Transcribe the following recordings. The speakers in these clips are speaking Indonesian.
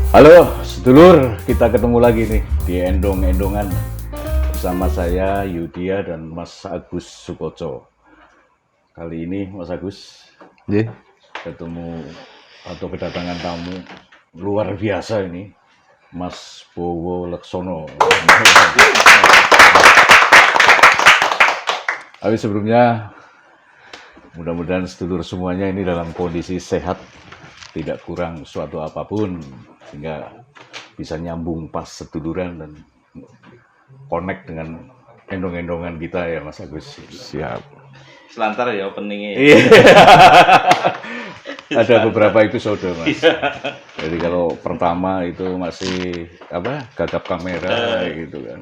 Halo, sedulur, kita ketemu lagi nih di Endong-Endongan bersama saya Yudia dan Mas Agus Sukoco. Kali ini Mas Agus ketemu atau kedatangan tamu luar biasa ini, Mas Bowo Leksono. Tapi sebelumnya mudah-mudahan sedulur semuanya ini dalam kondisi sehat, tidak kurang suatu apapun, sehingga bisa nyambung pas seduluran dan connect dengan endong-endongan kita ya Mas Agus. Siap. Selantar ya openingnya. Iya. Ada beberapa episode Mas. Jadi kalau pertama itu masih gagap kamera gitu kan.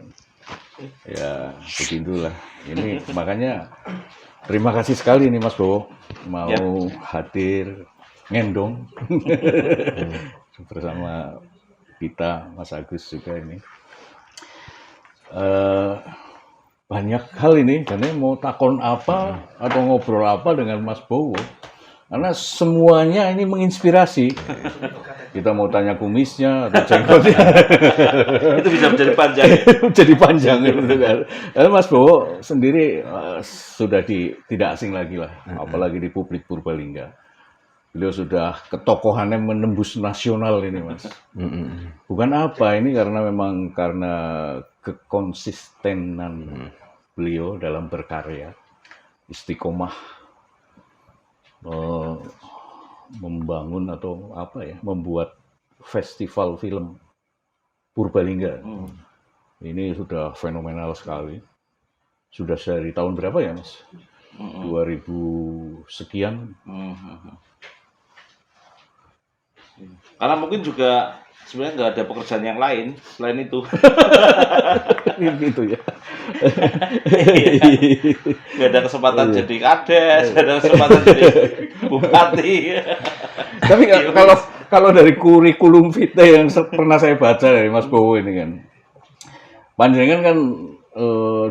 Ya begitulah. Ini makanya terima kasih sekali nih Mas Bowo mau hadir ngendong bersama kita, Mas Agus juga ini. Banyak hal ini, karena mau takon apa atau ngobrol apa dengan Mas Bowo, karena semuanya ini menginspirasi. Kita mau tanya kumisnya atau jenggotnya. Itu bisa menjadi panjang. Jadi panjang gitu kan. Karena Mas Bowo sendiri sudah tidak asing lagi lah, apalagi di publik Purbalingga. Beliau sudah ketokohannya menembus nasional ini Mas. Bukan apa ini karena kekonsistenan beliau dalam berkarya, istiqomah membangun atau membuat festival film Purbalingga. Ini sudah fenomenal sekali. Sudah dari tahun berapa ya Mas? 2000 sekian. Karena mungkin juga sebenarnya nggak ada pekerjaan yang lain selain itu. Gitu ya. Nggak ada kesempatan jadi kades, nggak ada kesempatan jadi bupati. Tapi kalau dari kurikulum vitae yang pernah saya baca dari Mas Bowo ini kan, panjenengan kan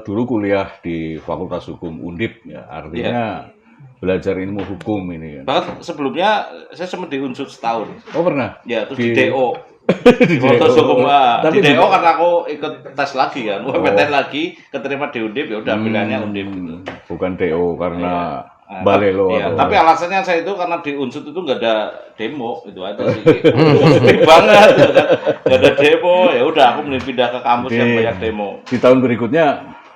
dulu kuliah di Fakultas Hukum Undip, ya, artinya belajar ilmu hukum ini kan. Bahkan sebelumnya saya sempat di Unsur setahun. Oh pernah? Ya, terus di DO. Di Fakultas Hukum. Di DO karena aku ikut tes lagi kan, UMPTN lagi, keterima di Undip, ya udah pilihannya Undip. Bukan DO karena balelo. Iya, tapi alasannya saya itu karena di Unsur itu nggak ada demo, itu aja sih. Sepi banget, gitu kan. Nggak ada demo, ya udah aku mending pindah ke kampus yang banyak demo. Di tahun berikutnya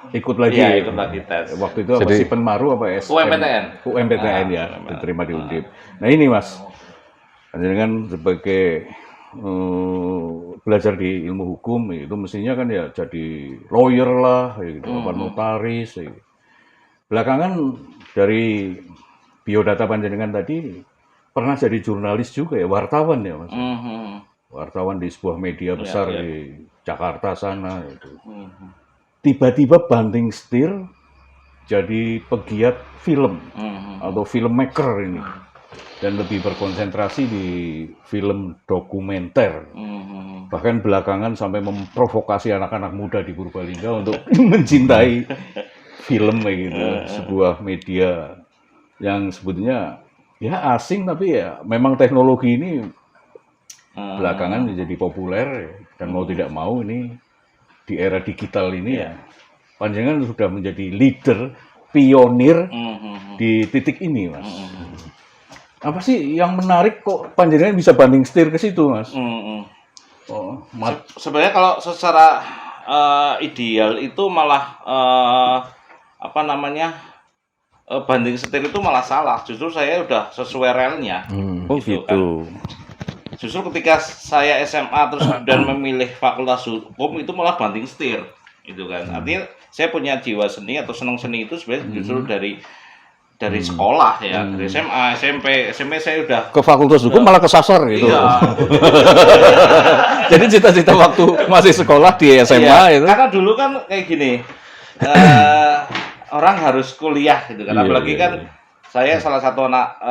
ikut lagi. Iya, ikut lagi tes. Waktu itu apa sih Penmaru apa SM? UMPTN ya, diterima di Undip. Nah ini Mas, kan sebagai belajar di ilmu hukum itu mestinya kan ya jadi lawyer lah, gitu, apa notaris. Gitu. Belakangan dari biodata panjenengan tadi pernah jadi jurnalis juga ya, wartawan ya Mas. Wartawan di sebuah media besar di Jakarta sana itu. Tiba-tiba banting setir jadi pegiat film atau filmmaker ini, dan lebih berkonsentrasi di film dokumenter. Bahkan belakangan sampai memprovokasi anak-anak muda di Purbalingga untuk mencintai film gitu, sebuah media yang sebetulnya ya asing, tapi ya memang teknologi ini belakangan menjadi populer ya. Dan mau tidak mau ini di era digital ini ya, panjenengan sudah menjadi leader, pionir di titik ini Mas. Apa sih yang menarik kok panjenengan bisa banding setir ke situ Mas? Sebenarnya kalau secara ideal itu malah banding setir itu malah salah. Justru saya udah sesuai relnya. Gitu. Kan. Justru ketika saya SMA terus dan memilih Fakultas Hukum itu malah banting setir, gitu kan. Artinya saya punya jiwa seni atau senang seni itu sebenarnya justru dari sekolah ya, dari SMA, SMP saya udah ke Fakultas Hukum malah kesasar gitu. Iya. Jadi cita-cita waktu masih sekolah di SMA itu. Karena dulu kan kayak gini, orang harus kuliah gitu kan, apalagi kan saya salah satu anak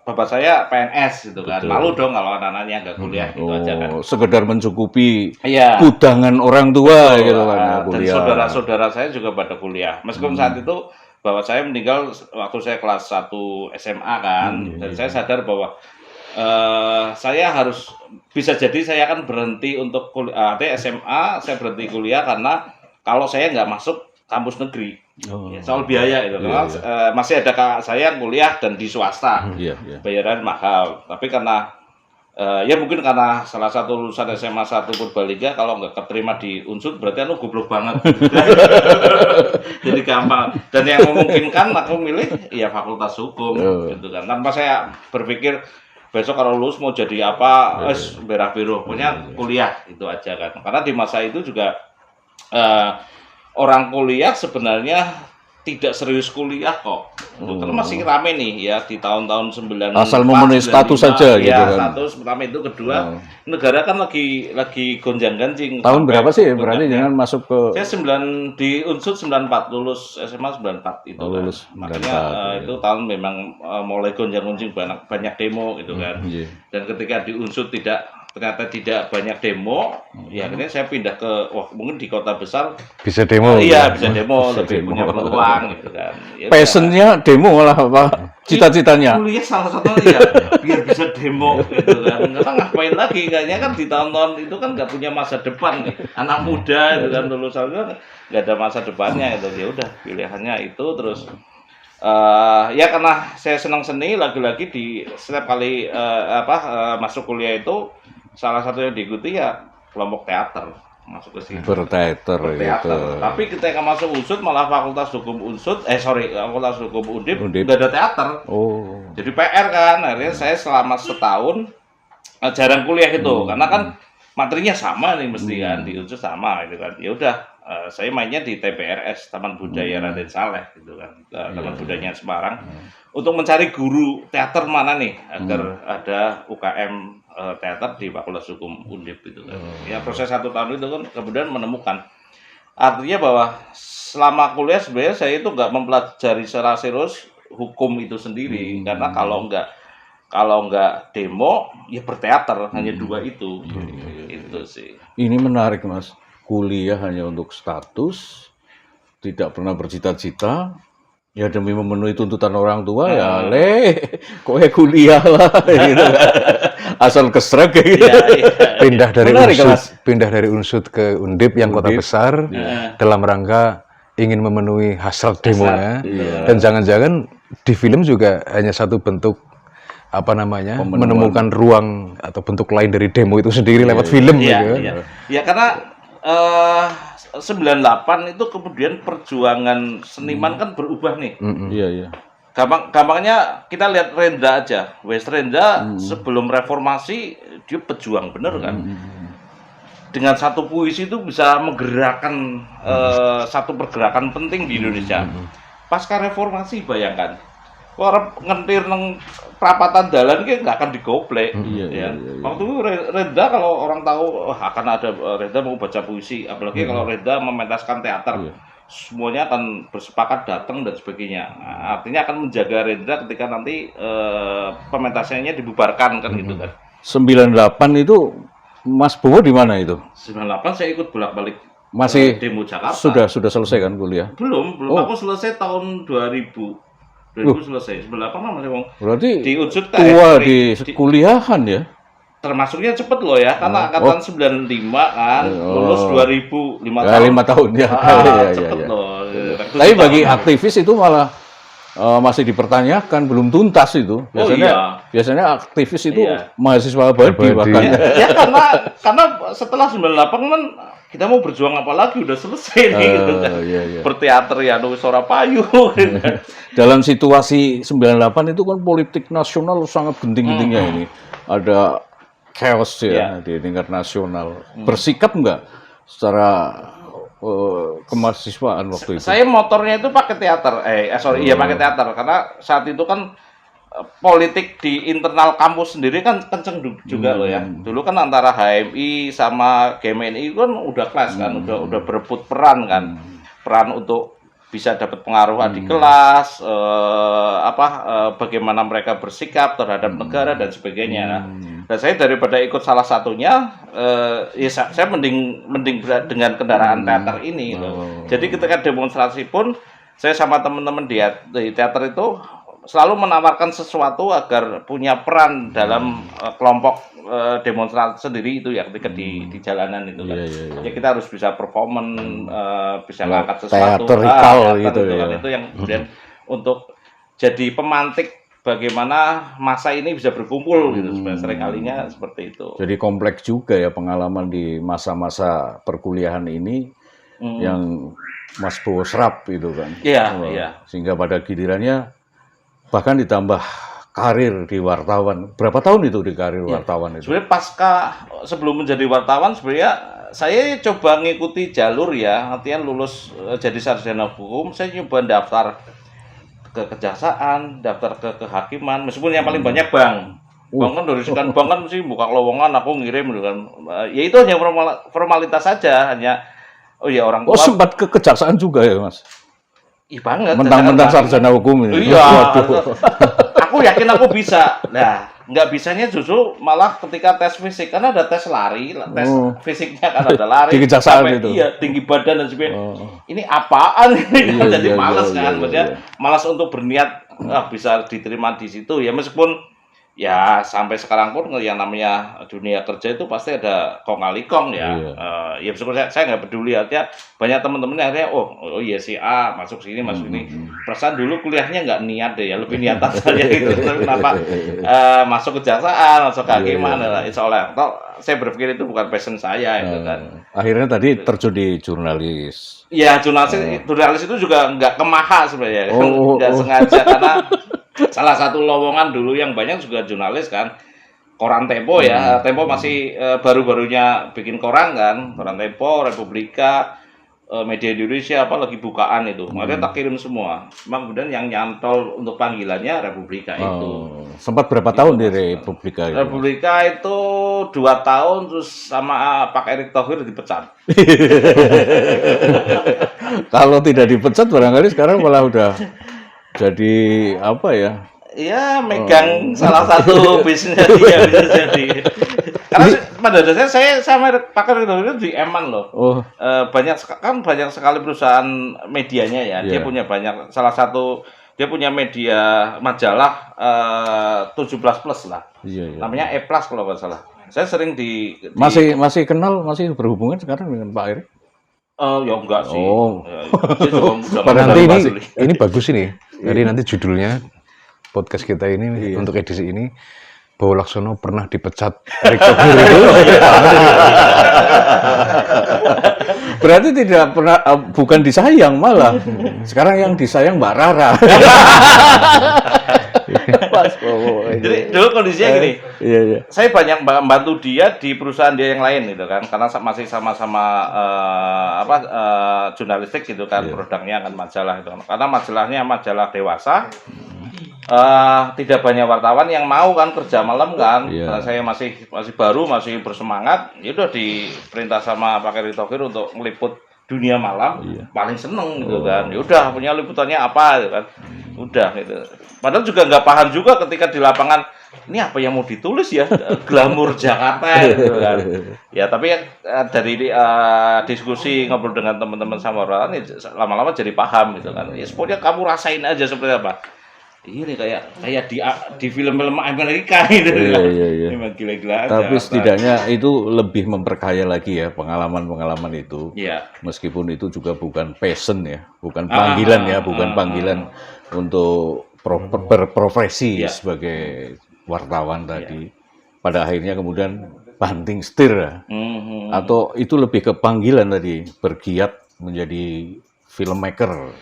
bapak saya PNS gitu kan. Malu dong kalau anak-anaknya nggak kuliah gitu aja kan. Sekedar mencukupi kudangan orang tua gitu kan. Dan saudara-saudara saya juga pada kuliah. Meskipun saat itu bapak saya meninggal waktu saya kelas 1 SMA kan. Dan saya sadar bahwa saya harus bisa jadi saya akan berhenti untuk kuliah SMA, saya berhenti kuliah karena kalau saya nggak masuk kampus negeri. Ya, soal biaya itu, karena masih ada kakak saya yang kuliah dan di swasta, bayaran mahal. Tapi karena ya mungkin karena salah satu lulusan SMA 1 Purbalingga kalau nggak keterima di Unsud berarti goblok banget. Jadi gampang. Dan yang memungkinkan aku milih ya Fakultas Hukum gitu kan. Tanpa saya berpikir besok kalau lulus mau jadi apa, berah biru, pokoknya kuliah itu aja kan. Karena di masa itu juga orang kuliah sebenarnya tidak serius kuliah kok. Karena masih rame nih ya di tahun-tahun 94. Asal memenuhi status saja gitu kan. Status pertama itu, kedua negara kan lagi gonjang-ganjing. Tahun berapa sih berarti jangan masuk ke saya di Unsud 94, lulus SMA 94 itu kan. Makanya itu tahun memang mulai gonjang-ganjing, banyak demo gitu kan. Dan ketika di Unsud ternyata tidak banyak demo, ya akhirnya saya pindah ke mungkin di kota besar bisa demo. Iya, bisa demo, lebih punya peluang gitu kan. Ya, passionnya demo malah apa? Cita-citanya. Kuliah salah satunya ya biar bisa demo gitu kan. Karena ngapain lagi, kayaknya kan di tahun-tahun itu kan nggak punya masa depan nih. Anak muda itu kan lulusan itu nggak ada masa depannya itu. Ya udah pilihannya itu terus. Ya karena saya senang seni, lagi-lagi di setiap kali masuk kuliah itu salah satu yang diikuti ya kelompok teater, masuk ke sini. Berteater gitu. Tapi ketika masuk Unsud malah Fakultas Hukum Unsud, Fakultas Hukum Undip nggak ada teater. Jadi PR kan, akhirnya saya selama setahun jarang kuliah itu, karena kan materinya sama nih mesti kan di Unsud sama gitu kan. Ya udah, saya mainnya di TPRS Taman Budaya Raden Saleh gitu kan, Taman Budaya Semarang, untuk mencari guru teater mana nih agar ada UKM teater di Fakultas Hukum Undip gitu kan. Ya proses 1 tahun itu kan kemudian menemukan. Artinya bahwa selama kuliah sebenarnya saya itu nggak mempelajari secara serius hukum itu sendiri, karena kalau nggak demo ya berteater, hanya 2 itu. Itu sih. Ini menarik Mas. Kuliah hanya untuk status, tidak pernah bercita-cita. Ya demi memenuhi tuntutan orang tua ya kuliah lah gitu. Asal kesrek gitu. Pindah dari Unsud ke Undip yang kota besar dalam rangka ingin memenuhi hasrat demonya. Dan jangan-jangan di film juga hanya satu bentuk menemukan ruang atau bentuk lain dari demo itu sendiri lewat film gitu. Ya karena 98 itu kemudian perjuangan seniman kan berubah nih. Iya. Gampangnya kita lihat Rendra aja. Wes Rendra sebelum reformasi dia pejuang bener kan. Dengan satu puisi itu bisa menggerakkan satu pergerakan penting di Indonesia. Pasca reformasi bayangkan. Orang ngentir nang perapatan dalan ki nggak akan digoplek. Waktu itu Rendra kalau orang tahu akan ada Rendra mau baca puisi, apalagi kalau Rendra mementaskan teater, semuanya akan bersepakat datang dan sebagainya. Artinya akan menjaga Rendra ketika nanti pementasannya dibubarkan kan gitu kan. 98 itu Mas Bowo di mana itu? 98 saya ikut bolak-balik masih demo Jakarta. Sudah selesai kan kuliah? Belum. Aku selesai tahun 2000 selesai. 98 masih wong. Berarti di Unsud tua di kuliahan ya? Termasuknya cepet loh ya, karena angkatan 95 kan, lulus 2000, 5 tahun. 5 tahun ya. Cepet loh. Tapi bagi aktivis itu malah masih dipertanyakan, belum tuntas itu. Biasanya aktivis itu mahasiswa abadi bahkan. Ya karena setelah 98 kan kita mau berjuang apa lagi, udah selesai nih gitu kan. Berteater ya Sora Payu. Dalam situasi 98 itu kan politik nasional sangat genting-gentingnya ini. Ada chaos ya di tingkat nasional. Bersikap enggak secara kemahasiswaan waktu itu? Saya motornya itu pakai teater. Pakai teater karena saat itu kan politik di internal kampus sendiri kan kenceng juga loh ya. Dulu kan antara HMI sama GMNI kan udah kelas kan, udah berebut peran kan. Peran untuk bisa dapat pengaruh di kelas, bagaimana mereka bersikap terhadap negara dan sebagainya. Dan saya daripada ikut salah satunya, saya mending dengan kendaraan teater ini. Jadi ketika demonstrasi pun saya sama teman-teman di teater itu selalu menawarkan sesuatu agar punya peran dalam kelompok demonstrasi sendiri itu ya ketika di jalanan itu kan. Ya kita harus bisa performan, bisa ngangkat sesuatu. Teatrikal gitu ya. Kan. Itu yang kemudian untuk jadi pemantik bagaimana masa ini bisa berkumpul gitu sebenarnya seringkalinya seperti itu. Jadi kompleks juga ya pengalaman di masa-masa perkuliahan ini yang Mas Bowo serap gitu kan. Iya. Sehingga pada gilirannya bahkan ditambah karir di wartawan. Berapa tahun itu di karir wartawan itu? Sebenarnya sebelum menjadi wartawan sebenarnya saya coba ngikuti jalur ya, artinya lulus jadi sarjana hukum, saya coba daftar ke kejaksaan, daftar ke kehakiman, meskipun yang paling banyak bank. Bank kan dari sekian bank kan sih buka lowongan aku ngirim gitu kan. Ya itu hanya formalitas saja, hanya orang tua. Oh sempat ke kejaksaan juga ya Mas? Iya banget. Mentang-mentang sarjana hukum ini. Iya. Aku yakin aku bisa. Nah, nggak bisanya justru malah ketika tes fisik, karena ada tes lari, tes fisiknya kan ada lari. Di kejaksaan itu. Iya, tinggi badan dan sebagainya. Ini apaan? Jadi malas kan, maksudnya malas untuk berniat bisa diterima di situ ya, meskipun ya sampai sekarang pun yang namanya dunia kerja itu pasti ada kong kali kong ya. Ya meskipun saya nggak peduli aja, banyak teman-teman yang akhirnya oh iya si A masuk sini masuk ini. Perasaan dulu kuliahnya nggak niat deh ya, lebih niatan saja gitu. Tapi kenapa masuk kejaksaan, masuk kehakiman, insya saya berpikir itu bukan passion saya itu kan. Akhirnya tadi terjun di jurnalis. Iya, jurnalis itu juga nggak kemaha sebenarnya, nggak sengaja karena salah satu lowongan dulu yang banyak juga jurnalis kan, koran Tempo ya, Tempo masih baru-barunya bikin koran kan, koran Tempo, Republika, Media Indonesia apa lagi bukaan itu, makanya tak kirim semua. Cuma kemudian yang nyantol untuk panggilannya Republika itu. Sempat berapa tahun di Republika itu? Republika itu 2 tahun terus sama Pak Erick Thohir dipecat. Kalau tidak dipecat barangkali sekarang malah udah jadi apa ya? Iya, megang salah satu bisnis dia bisa jadi. Karena pada dasarnya saya sama Pak Erick Thohir itu di Eman loh. Banyak sekali perusahaan medianya ya. Dia punya salah satu dia punya media majalah 17 plus lah. Namanya E Plus kalau nggak salah. Saya sering masih kenal, masih berhubungan sekarang dengan Pak Erick? Ya enggak sih. Nanti ini bagus ini. Jadi nanti judulnya podcast kita ini untuk edisi ini, Bowo Laksono pernah dipecat Erick Thohir itu. Berarti tidak pernah, bukan disayang malah. Sekarang yang disayang Mbak Rara. Jadi dulu kondisinya gini, saya banyak membantu dia di perusahaan dia yang lain gitu kan, karena masih sama-sama jurnalistik gitu kan, produknya kan majalah itu kan. Karena majalahnya majalah dewasa, tidak banyak wartawan yang mau kan kerja malam kan. Karena saya masih baru, masih bersemangat, ya udah diperintah sama Pak Erick Thohir untuk meliput dunia malam, paling seneng gitu kan. Ya udah punya liputannya apa gitu kan. Udah gitu. Padahal juga nggak paham juga ketika di lapangan ini apa yang mau ditulis ya, glamor Jakarta gitu kan. Ya tapi dari diskusi ngobrol dengan teman-teman sama orang lama-lama jadi paham gitu kan. Ya pokoknya kamu rasain aja seperti apa. Ini kayak di film-film Amerika gitu kan. Memang gila-gila. Tapi setidaknya itu lebih memperkaya lagi ya pengalaman-pengalaman itu. Meskipun itu juga bukan passion ya, bukan panggilan ya, bukan panggilan untuk berprofesi sebagai wartawan tadi. Pada akhirnya kemudian banting setir ya. Atau itu lebih ke panggilan tadi, bergiat menjadi filmmaker.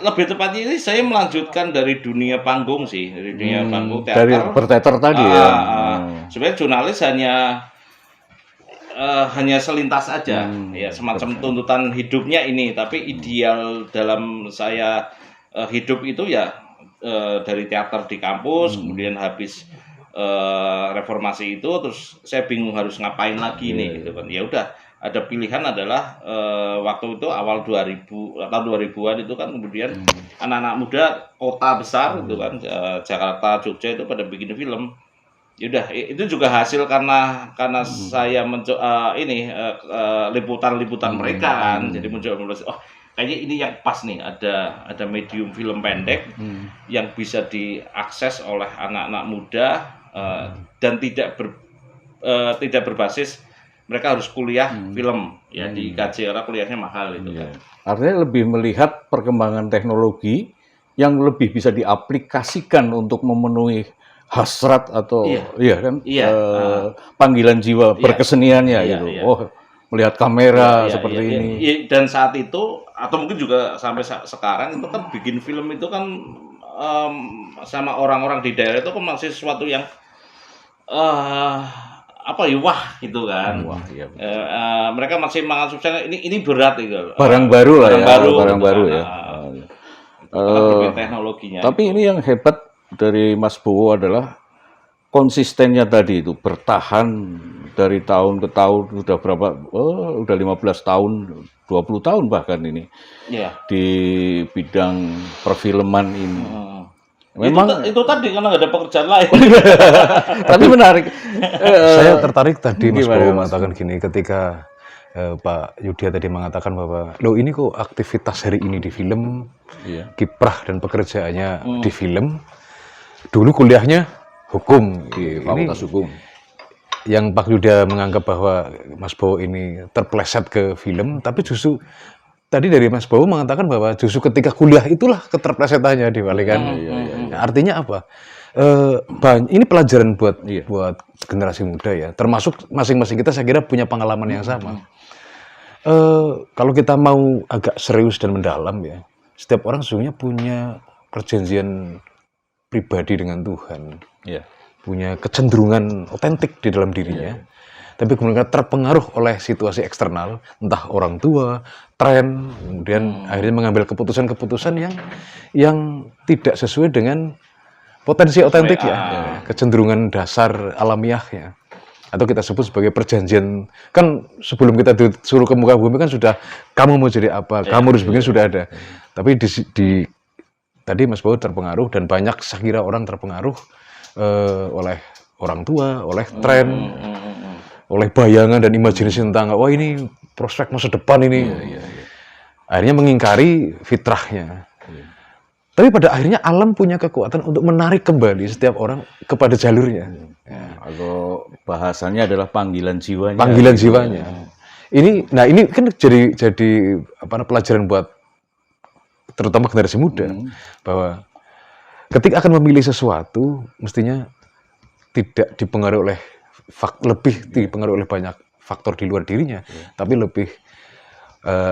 Lebih tepatnya ini saya melanjutkan dari dunia panggung sih, dari dunia panggung teater. Dari berteater tadi ya. Sebenarnya jurnalis hanya selintas aja, ya semacam tuntutan hidupnya ini. Tapi ideal dalam saya hidup itu ya dari teater di kampus, kemudian habis reformasi itu, terus saya bingung harus ngapain lagi nih, gitu kan. Ya udah. Ada pilihan adalah waktu itu awal 2000 atau 2000-an itu kan kemudian anak-anak muda kota besar itu kan Jakarta, Jogja itu pada bikin film. Yaudah itu juga hasil karena saya liputan-liputan mereka kan. Jadi mencoba kayaknya ini yang pas nih, ada medium film pendek yang bisa diakses oleh anak-anak muda dan tidak berbasis mereka harus kuliah film ya di IKJ karena kuliahnya mahal itu kan. Artinya lebih melihat perkembangan teknologi yang lebih bisa diaplikasikan untuk memenuhi hasrat atau panggilan jiwa berkeseniannya gitu. Oh, melihat kamera seperti ini. Dan saat itu atau mungkin juga sampai sekarang itu kan bikin film itu kan sama orang-orang di daerah itu kan masih sesuatu yang wah gitu kan. Wah, iya. Mereka masih mengasumsikan ini berat gitu. Barang baru lah barang baru ya. Teknologinya. Tapi ini yang hebat dari Mas Bowo adalah konsistennya tadi itu, bertahan dari tahun ke tahun, udah berapa? Udah 15 tahun, 20 tahun bahkan ini. Di bidang perfilman ini. Memang itu tadi karena nggak ada pekerjaan lain. Tapi menarik. Saya tertarik tadi Mas Bowo mengatakan gini, ketika Pak Yudya tadi mengatakan bahwa loh ini kok aktivitas hari ini di film, kiprah dan pekerjaannya di film, dulu kuliahnya hukum, di fakultas hukum. Yang Pak Yudya menganggap bahwa Mas Bowo ini terpleset ke film, tapi justru tadi dari Mas Bowo mengatakan bahwa justru ketika kuliah itulah keterplesetannya dibalikan. Nah, artinya apa? Ini pelajaran buat generasi muda ya. Termasuk masing-masing kita saya kira punya pengalaman yang sama. Kalau kita mau agak serius dan mendalam ya, setiap orang sesungguhnya punya perjanjian pribadi dengan Tuhan. Punya kecenderungan otentik di dalam dirinya. Tapi kemudian terpengaruh oleh situasi eksternal, entah orang tua, tren, kemudian akhirnya mengambil keputusan-keputusan yang tidak sesuai dengan potensi otentik kecenderungan dasar alamiahnya. Atau kita sebut sebagai perjanjian, kan sebelum kita disuruh ke muka bumi kan sudah, kamu mau jadi apa, kamu harus begini sudah ada. Tapi tadi Mas Bowo terpengaruh, dan banyak saya kira orang terpengaruh oleh orang tua, oleh tren, oleh bayangan dan imajinasi tentang wah ini prospek masa depan ini. Akhirnya mengingkari fitrahnya. Tapi pada akhirnya alam punya kekuatan untuk menarik kembali setiap orang kepada jalurnya. Atau bahasanya adalah panggilan jiwanya. Panggilan jiwanya. Ini kan jadi pelajaran buat terutama generasi muda bahwa ketika akan memilih sesuatu mestinya tidak dipengaruhi oleh dipengaruhi oleh banyak faktor di luar dirinya, tapi lebih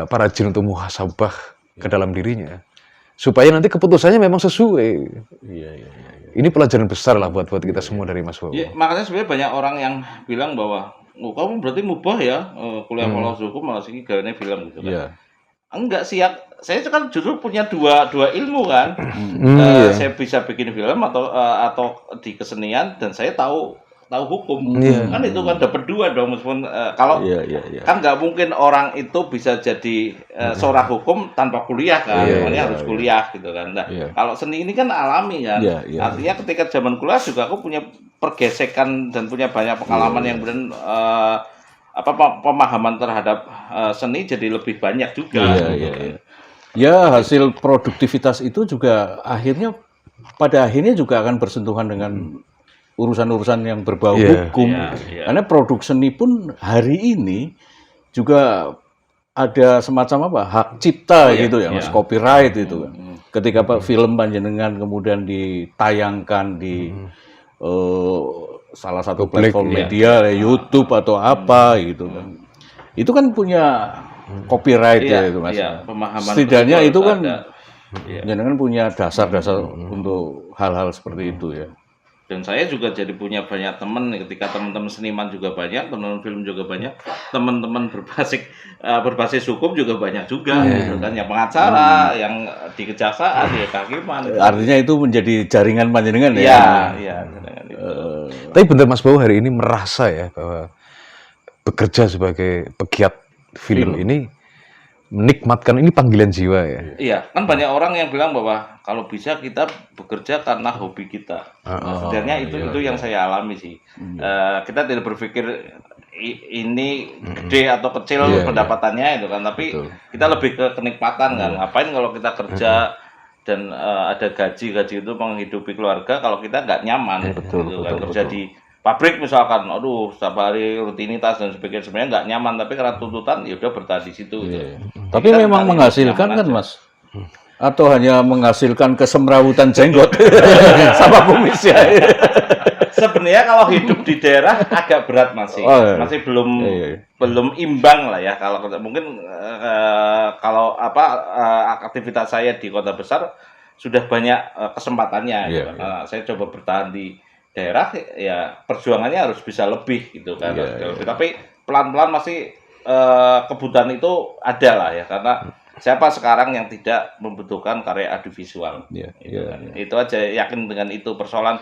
rajin untuk muhasabah ke dalam dirinya, supaya nanti keputusannya memang sesuai. Ini pelajaran besar lah buat kita semua dari Mas Bowo. Makanya sebenarnya banyak orang yang bilang bahwa kamu berarti mubah ya kuliah fakultas hukum malah sih gawene film gitu kan. Enggak sih ya, saya kan justru punya dua ilmu kan. Saya bisa bikin film atau di kesenian, dan saya tahu hukum. Kan itu kan dapat dua dong, meskipun kalau kan nggak mungkin orang itu bisa jadi seorang hukum tanpa kuliah kan, makanya harus kuliah gitu kan. Nah, kalau seni ini kan alami kan. Artinya ketika zaman kuliah juga aku punya pergesekan dan punya banyak pengalaman yang benar pemahaman terhadap seni jadi lebih banyak juga. Ya, hasil produktivitas itu juga pada akhirnya juga akan bersentuhan dengan urusan-urusan yang berbau hukum. Karena produk seni pun hari ini juga ada semacam hak cipta gitu ya, Mas, copyright itu kan. Ketika film panjenengan kemudian ditayangkan di salah satu platform media, YouTube atau apa gitu kan. Itu kan punya copyright itu, Mas. Pemahaman setidaknya itu kan jenengan punya dasar-dasar untuk hal-hal seperti itu ya. Dan saya juga jadi punya banyak teman ketika teman-teman seniman juga banyak, teman-teman film juga banyak, teman-teman berbasis hukum juga banyak juga, gitu kan, yang pengacara, yang di kejaksaan, di kehakiman. Artinya itu menjadi jaringan panjenengan ya. Iya. Tapi benar Mas Bowo hari ini merasa ya bahwa bekerja sebagai pegiat film ini menikmatkan, ini panggilan jiwa ya. Iya, kan banyak orang yang bilang bahwa kalau bisa kita bekerja karena hobi kita. Sebenarnya itu yang saya alami sih. Kita tidak berpikir ini gede atau kecil pendapatannya itu kan, tapi kita lebih ke kenikmatan kan. Ngapain kalau kita kerja dan ada gaji itu menghidupi keluarga kalau kita nggak nyaman gitu kan. Kerja di pabrik misalkan, aduh setiap hari rutinitas dan sebagainya, sebenarnya nggak nyaman, tapi karena tuntutan ya udah bertahan di situ gitu. Tapi memang menghasilkan kan Mas? Atau hanya menghasilkan kesemrawutan jenggot sama kumis ya? Sebenarnya kalau hidup di daerah agak berat masih belum imbang lah ya. Kalau mungkin kalau aktivitas saya di kota besar sudah banyak kesempatannya. Gitu. Saya coba bertahan di daerah, ya perjuangannya harus bisa lebih gitu kan. Tapi pelan-pelan masih kebutuhan itu ada lah ya, karena siapa sekarang yang tidak membutuhkan karya audiovisual? Itu aja, yakin dengan itu. Persoalan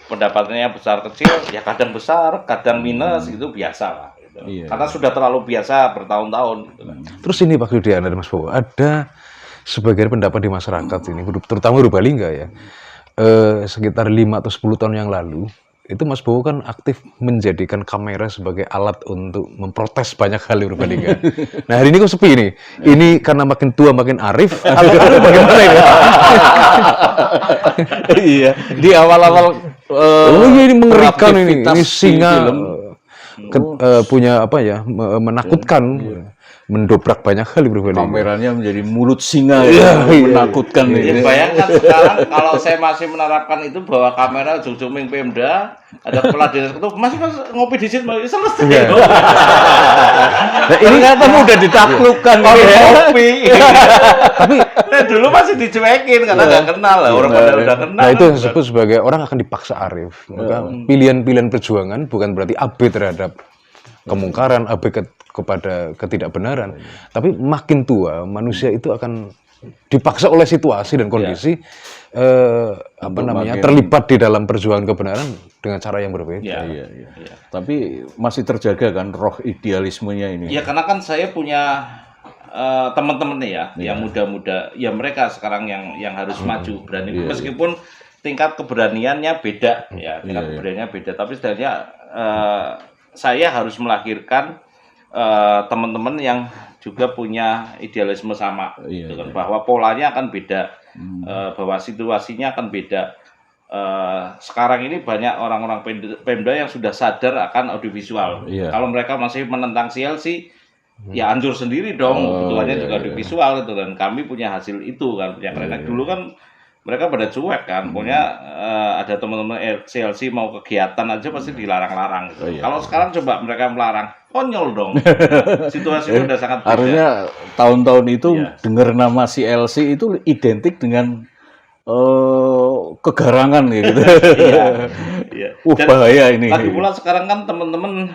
pendapatannya besar kecil, ya kadang besar, kadang minus, itu biasa lah. Gitu. Karena sudah terlalu biasa bertahun-tahun. Gitu. Terus ini Pak Yudian dan Mas Bowo, ada sebagian pendapat di masyarakat ini, terutama Purbalingga ya, sekitar 5 atau 10 tahun yang lalu, itu Mas Bowo kan aktif menjadikan kamera sebagai alat untuk memprotes banyak hal di Purbalingga. Nah hari ini kok sepi nih. Ini karena makin tua makin arif, atau bagaimana ini? Iya, di awal-awal ini mengerikan ini singa punya apa ya, menakutkan. Mendobrak banyak hal di Purbalingga. Kameranya menjadi mulut singa menakutkan. Ya, bayangkan sekarang kalau saya masih menerapkan itu, bahwa kamera ujung-ujung Pemda, ada kepala dinas itu masih ngopi di situ, selesai. Nah, ini kan udah ditaklukkan kopi. Tapi dulu masih dicuekin karena nggak kenal lah, orang pada udah kenal. Nah itu disebut sebagai orang akan dipaksa arif. Maka pilihan-pilihan perjuangan bukan berarti abe terhadap kemungkaran, abe kepada ketidakbenaran, tapi makin tua manusia itu akan dipaksa oleh situasi dan kondisi terlibat di dalam perjuangan kebenaran dengan cara yang berbeda. Tapi masih terjaga kan roh idealismenya ini. Ya karena kan saya punya teman-teman nih ya, yang muda-muda, ya mereka sekarang yang harus maju, berani, meskipun tingkat keberaniannya beda ya, keberaniannya beda, tapi sebenarnya saya harus melahirkan teman-teman yang juga punya idealisme sama, gitu kan, bahwa polanya akan beda, bahwa situasinya akan beda. Sekarang ini banyak orang-orang Pemda yang sudah sadar akan audiovisual. Kalau mereka masih menentang CLC, ya hancur sendiri dong, kebutuhannya juga audiovisual itu, dan kami punya hasil itu kan, yang dulu kan mereka pada cuek kan, pokoknya ada teman-teman CLC mau kegiatan aja pasti dilarang-larang gitu. Kalau sekarang coba mereka melarang, konyol dong. Situasinya udah sangat beda. Harusnya tahun-tahun itu dengar nama CLC itu identik dengan kegarangan gitu. Bahaya ini. Lagi pula sekarang kan teman-teman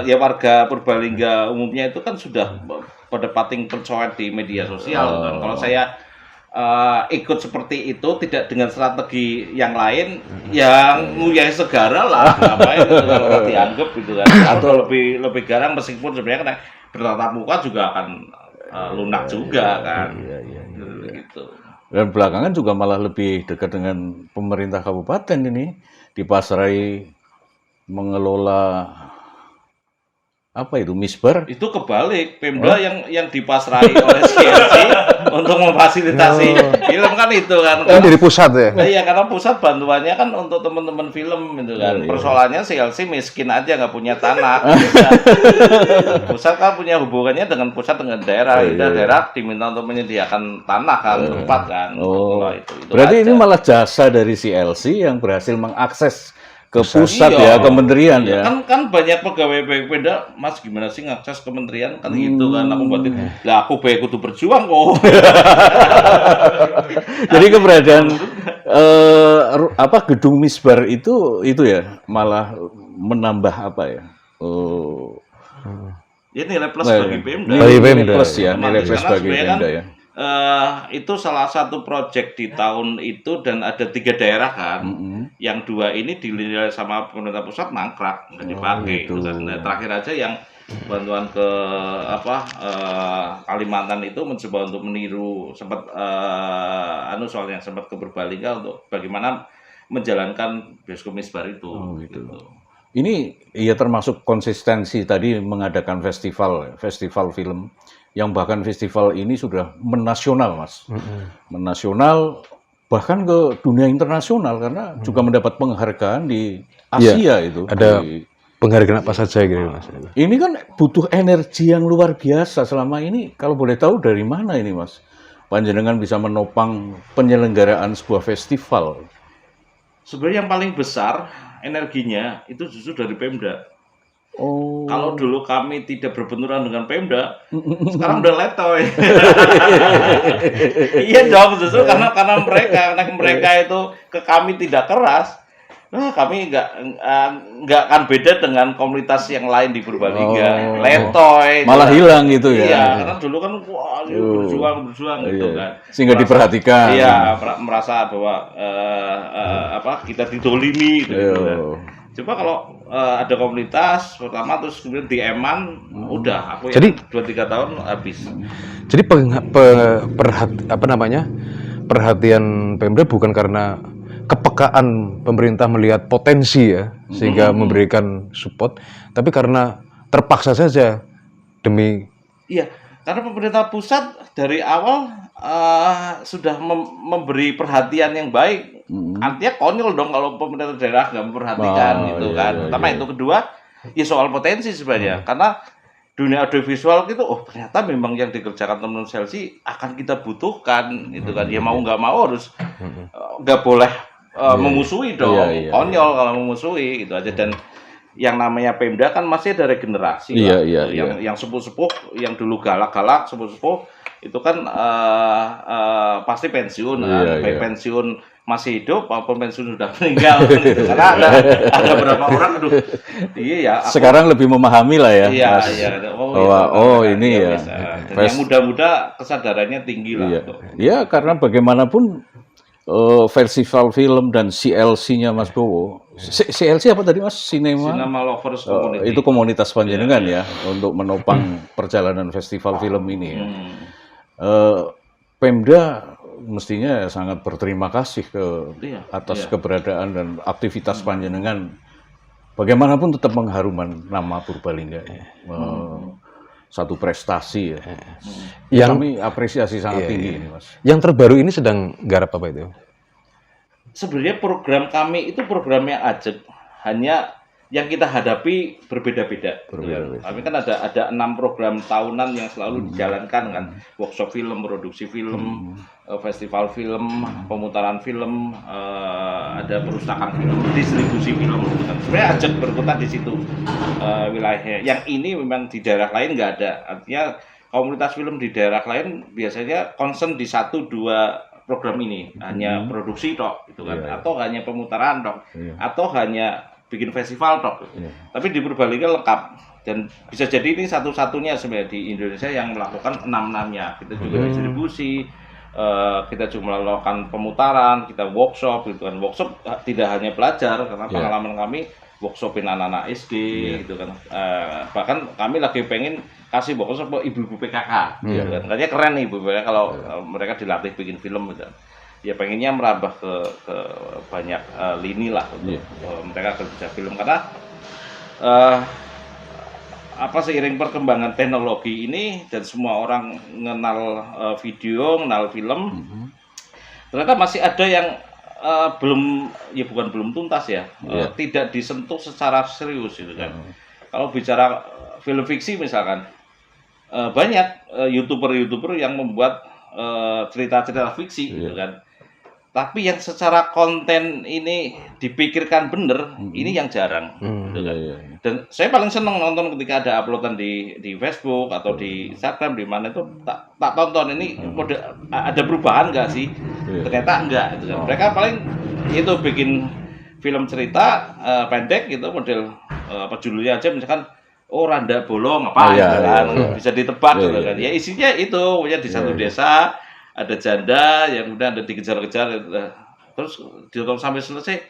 ya warga Purbalingga umumnya itu kan sudah pada pating percoet di media sosial kan. Kalau saya ikut seperti itu, tidak dengan strategi yang lain, yang nguyai segara lah, ngapain itu kalau dianggap gitu kan, atau lebih garang, meskipun sebenarnya kan bertatap muka juga akan lunak juga kan, gitu. Dan belakangan juga malah lebih dekat dengan pemerintah kabupaten ini, dipasrai mengelola apa itu misbar? Itu kebalik, Pemda yang dipasrai oleh CLC untuk memfasilitasi film kan itu kan. Dari pusat ya? Iya, karena pusat bantuannya kan untuk teman-teman film itu kan. Persoalannya CLC miskin aja, nggak punya tanah. Pusat kan punya hubungannya dengan pusat, dengan daerah. Daerah diminta untuk menyediakan tanah kan, tempat kan. Itu berarti aja. Ini malah jasa dari CLC yang berhasil mengakses ke pusat ya, kementerian ya. Kan banyak pegawai Pemda, Mas gimana sih ngakses kementerian kan gitu kan, aku batin. Lah aku baik kudu berjuang kok. Jadi keberadaan gedung misbar itu ya malah menambah apa ya? Ya nilai plus bagi Pemda. Nilai plus ya, nilai plus bagi Pemda ya. Itu salah satu proyek di tahun itu, dan ada 3 daerah kan, yang 2 ini dinilai sama pemerintah pusat mangkrak, nggak dipakai. Nah, terakhir aja yang bantuan ke Kalimantan itu mencoba untuk meniru, sempat soalnya sempat ke Purbalingga untuk bagaimana menjalankan bioskop misbar itu. Gitu. ini ya termasuk konsistensi tadi mengadakan festival film yang bahkan festival ini sudah menasional, Mas. Menasional bahkan ke dunia internasional karena juga mendapat penghargaan di Asia itu. Ada penghargaan apa saja gitu, Mas? Ini kan butuh energi yang luar biasa selama ini. Kalau boleh tahu dari mana ini, Mas? Panjenengan bisa menopang penyelenggaraan sebuah festival. Sebenarnya yang paling besar energinya itu justru dari Pemda. Oh. Kalau dulu kami tidak berbenturan dengan Pemda, sekarang udah letoy. Iya dong, justru karena mereka itu ke kami tidak keras. Nah, kami nggak akan beda dengan komunitas yang lain di Purbalingga. Letoy. Malah hilang gitu ya. Iya, karena dulu kan wah berjuang gitu kan. Sehingga diperhatikan. Iya, merasa bahwa kita didolimi gitu kan. Coba kalau ada komunitas pertama terus kemudian di Eman udah aku Jadi 2-3 tahun habis. Jadi perhatian Pemda bukan karena kepekaan pemerintah melihat potensi ya sehingga memberikan support, tapi karena terpaksa saja demi. Iya, karena pemerintah pusat dari awal sudah memberi perhatian yang baik. Artinya konyol dong kalau pemerintah daerah nggak memperhatikan gitu kan. Pertama itu, kedua ya soal potensi sebenarnya, karena dunia audiovisual gitu, ternyata memang yang dikerjakan teman-teman Chelsea akan kita butuhkan gitu kan. Ya mau nggak mau harus nggak boleh memusuhi dong. Konyol kalau memusuhi gitu aja. Dan yang namanya Pemda kan masih ada regenerasi yang sepuh-sepuh, yang dulu galak-galak sepuh-sepuh itu kan pasti pensiun kan. Baik pensiun masih hidup maupun pensiun sudah meninggal gitu. Karena ada beberapa orang sekarang lebih memahami lah ya, Mas. Ini ya. Dan yang muda-muda kesadarannya tinggi lah. Iya, karena bagaimanapun festival film dan CLC-nya Mas Bowo. CLC apa tadi, Mas? Cinema Lovers Community. Itu komunitas panjenengan ya untuk menopang perjalanan festival film ini ya. Pemda mestinya sangat berterima kasih atas keberadaan dan aktivitas panjenengan. Bagaimanapun tetap mengharumkan nama Purbalingga. Satu prestasi ya. Yang kami apresiasi sangat tinggi ini, Mas. Yang terbaru ini sedang garap apa itu? Sebenarnya program kami itu program yang ajak, hanya yang kita hadapi berbeda-beda. Kami kan ada 6 program tahunan yang selalu dijalankan kan, workshop film, produksi film, festival film, pemutaran film, ada perusakan film, distribusi film. Sebenarnya ajak berkutat di situ wilayahnya. Yang ini memang di daerah lain nggak ada. Artinya komunitas film di daerah lain biasanya concern di 1-2 program ini, hanya produksi tok gitu kan, atau hanya pemutaran tok, atau hanya bikin festival tok. Tapi di Purbalingga lengkap, dan bisa jadi ini satu-satunya sebenarnya di Indonesia yang melakukan 6-6-nya. Kita juga distribusi, kita juga melakukan pemutaran, kita workshop gitu kan. Workshop tidak hanya belajar, karena pengalaman kami workshopin anak-anak SD gitu kan. Bahkan kami lagi pengen kasih workshop ke ibu-ibu PKK gitu kan. Kayaknya keren nih ibu PKK kalau mereka dilatih bikin film gitu. Ya pengennya merambah ke banyak lini lah untuk mereka kerja film, karena seiring perkembangan teknologi ini dan semua orang mengenal video, mengenal film, ternyata masih ada yang belum tuntas ya, tidak disentuh secara serius gitu kan. Kalau bicara film fiksi misalkan, banyak youtuber yang membuat cerita-cerita fiksi gitu kan. Tapi yang secara konten ini dipikirkan bener, ini yang jarang. Gitu kan. Dan saya paling seneng nonton ketika ada uploadan di Facebook atau di Instagram, di mana itu tak tonton ini ada perubahan nggak sih? Ternyata enggak. Gitu kan. Mereka paling itu bikin film cerita pendek gitu, model judulnya aja misalkan randa bolong apa gitu kan, bisa ditebak gitu kan. Ya isinya itu punya di satu desa ada janda yang udah ada dikejar-kejar, terus ditonton sampai selesai,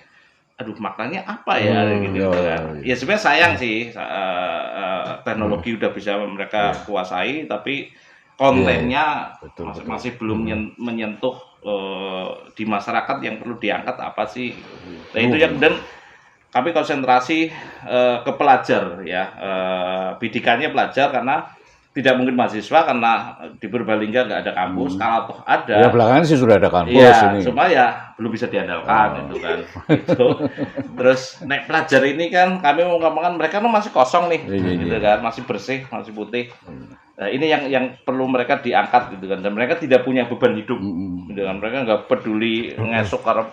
aduh maknanya apa ya gitu kan. Ya sebenarnya sayang sih teknologi udah bisa mereka kuasai, tapi kontennya masih belum menyentuh di masyarakat yang perlu diangkat apa sih. Nah itu yang, dan kami konsentrasi ke pelajar ya, bidikannya pelajar karena tidak mungkin mahasiswa karena di Purbalingga nggak ada kampus. Kalau toh ada, Ya belakangan sih sudah ada kampus ya, ini. cuma ya belum bisa diandalkan itu kan. Itu. Terus naik pelajar ini kan kami mengungkapkan mereka masih kosong nih, gitu kan, masih bersih, masih putih. Nah, ini yang perlu mereka diangkat gitu kan, dan mereka tidak punya beban hidup, gitu kan. Mereka nggak peduli ngesuk karena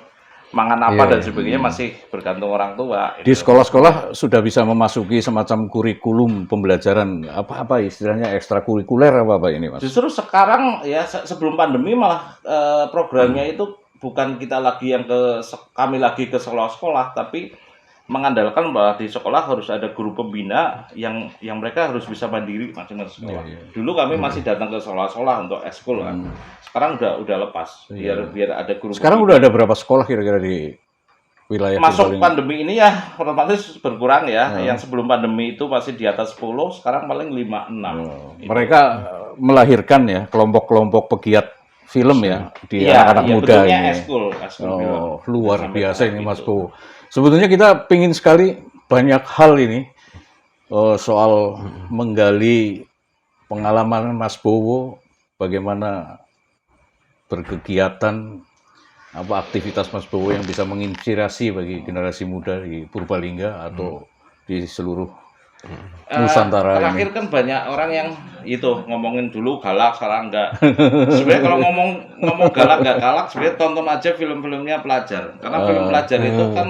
mangan apa dan sebagainya, masih bergantung orang tua. Di sekolah-sekolah sudah bisa memasuki semacam kurikulum pembelajaran apa istilahnya ekstrakurikuler apa ini Mas? Justru sekarang ya sebelum pandemi malah programnya itu bukan kita lagi kami lagi ke sekolah-sekolah, tapi mengandalkan bahwa di sekolah harus ada guru pembina yang mereka harus bisa mandiri masing-masing sekolah. Dulu kami masih datang ke sekolah-sekolah untuk ekskul kan. Sekarang udah lepas biar ada guru. Sekarang udah ada berapa sekolah kira-kira di wilayah masuk pandemi ini ya otomatis berkurang ya. Yang sebelum pandemi itu masih di atas 10, sekarang paling 5-6. Mereka melahirkan ya kelompok-kelompok pegiat film ya di anak-anak muda ini. Eskul film. Luar biasa ini Mas Bowo. Sebetulnya kita pingin sekali banyak hal ini soal menggali pengalaman Mas Bowo, bagaimana berkegiatan, apa aktivitas Mas Bowo yang bisa menginspirasi bagi generasi muda di Purbalingga atau di seluruh Nusantara terakhir ini. Kan banyak orang yang itu ngomongin dulu galak, sekarang enggak. Sebenarnya kalau ngomong galak enggak galak, sebenarnya tonton aja film-filmnya pelajar. Karena film pelajar itu kan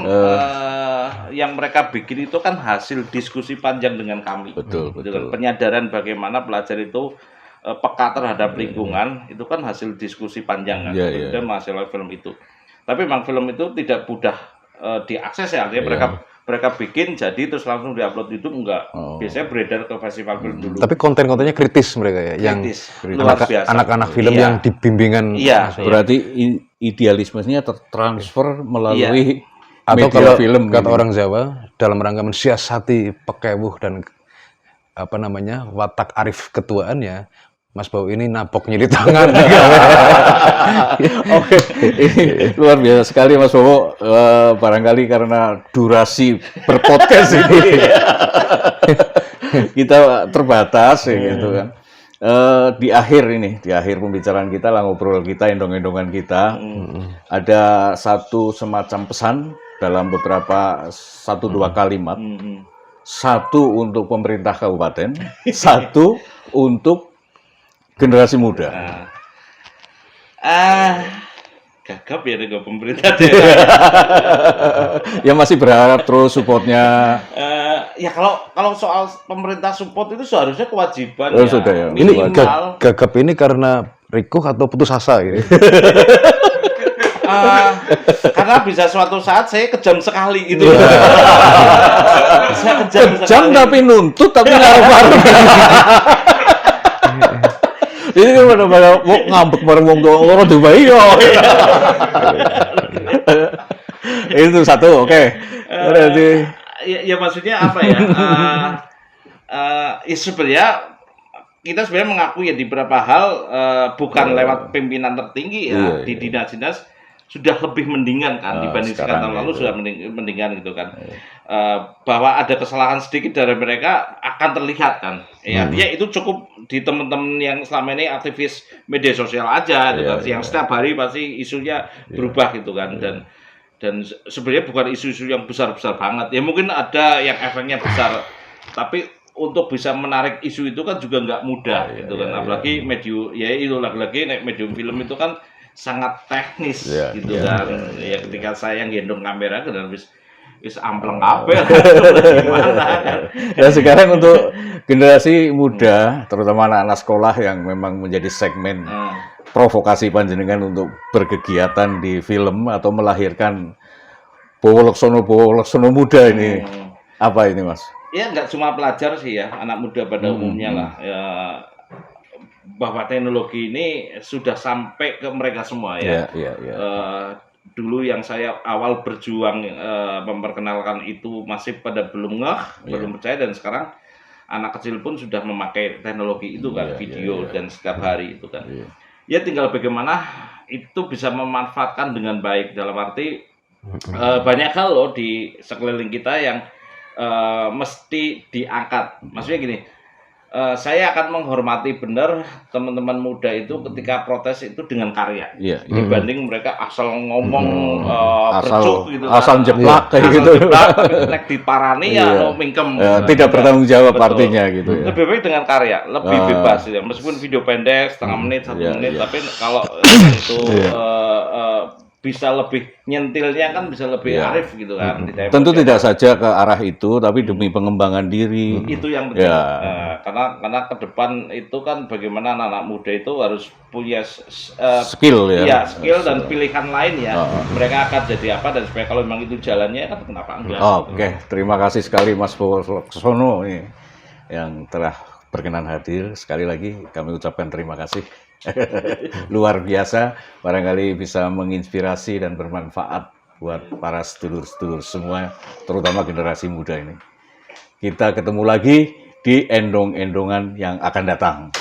yang mereka bikin itu kan hasil diskusi panjang dengan kami. Betul. Penyadaran bagaimana pelajar itu peka terhadap lingkungan itu kan hasil diskusi panjang kan. Dan masalah film itu. Tapi memang film itu tidak mudah diakses ya, artinya mereka bikin jadi terus langsung diupload YouTube enggak. Biasanya beredar ke festival film dulu. Tapi konten-kontennya kritis mereka ya, kritis. Yang anak-anak film yang dibimbingan. Berarti idealismenya tertransfer melalui atau media kalau film kata gitu. orang Jawa dalam rangka mensiasati pekewuh dan watak arif ketuaannya, Mas Bowo ini napok nyili tangan. Oke, ini luar biasa sekali Mas Bowo. Barangkali karena durasi berpodcast ini kita terbatas ya gitu kan. Di akhir pembicaraan kita lah, ngobrol kita, endong-endongan kita, ada satu semacam pesan dalam beberapa 1-2 kalimat. Satu untuk pemerintah kabupaten, satu untuk generasi muda. Gagap ya dengan pemerintah daerah. Ya masih berharap terus supportnya. Ya kalau soal pemerintah support itu seharusnya kewajiban Sudah ya. Ini gagap ini karena rikuh atau putus asa gitu. Karena bisa suatu saat saya kejam sekali gitu. Saya kejam tapi nuntut tapi ngaruh-ngaruh. Ini kan pada mau ngambek bareng wong tua loro dibayi yo. Itu satu, oke. Berarti ya maksudnya apa ya? Sebenarnya kita sebenarnya mengakui ya di beberapa hal bukan lewat pimpinan tertinggi ya di dinas-dinas sudah lebih mendingan kan dibanding sekarang tahun lalu sudah mendingan gitu kan. Bahwa ada kesalahan sedikit dari mereka akan terlihat kan. Ya artinya itu cukup di teman-teman yang selama ini aktivis media sosial aja gitu kan. Yang setiap hari pasti isunya berubah gitu kan, dan sebenarnya bukan isu-isu yang besar-besar banget. Ya mungkin ada yang efeknya besar, tapi untuk bisa menarik isu itu kan juga nggak mudah gitu kan. Apalagi medium lagi-lagi medium film itu kan sangat teknis gitu kan. Ya ketika saya gendong kamera kan wis ampleng kabeh. Gimana kan. Dan sekarang untuk generasi muda, terutama anak-anak sekolah yang memang menjadi segmen provokasi panjenengan untuk berkegiatan di film atau melahirkan Bowo Laksono muda ini. Apa ini, Mas? Ya nggak cuma pelajar sih ya, anak muda pada umumnya lah. Ya, bahwa teknologi ini sudah sampai ke mereka semua ya. Dulu yang saya awal berjuang memperkenalkan itu masih pada belum belum percaya, dan sekarang anak kecil pun sudah memakai teknologi itu kan, video dan setiap hari itu kan. Ya tinggal bagaimana itu bisa memanfaatkan dengan baik, dalam arti Banyak hal loh di sekeliling kita yang mesti diangkat. Maksudnya gini, saya akan menghormati benar teman-teman muda itu ketika protes itu dengan karya, dibanding mereka asal ngomong bercuk gitu, asal jeplak kayak gitu, tapi nek diparani ya mingkem, tidak bertanggung jawab artinya gitu ya. Lebih baik dengan karya, lebih bebas ya. Meskipun video pendek setengah menit, 1 menit, tapi kalau itu bisa lebih nyentilnya kan bisa lebih arif gitu kan. Tentu tidak saja ke arah itu, tapi demi pengembangan diri. Itu yang penting. Karena ke depan itu kan bagaimana anak-anak muda itu harus punya skill ya. Iya, skill dan pilihan lain ya. Mereka akan jadi apa dan supaya kalau memang itu jalannya kan kenapa enggak. Oke, terima kasih sekali Mas Bowo Laksono nih yang telah berkenan hadir. Sekali lagi kami ucapkan terima kasih. Luar biasa, barangkali bisa menginspirasi dan bermanfaat buat para sedulur-sedulur semua, terutama generasi muda ini. Kita ketemu lagi di endong-endongan yang akan datang.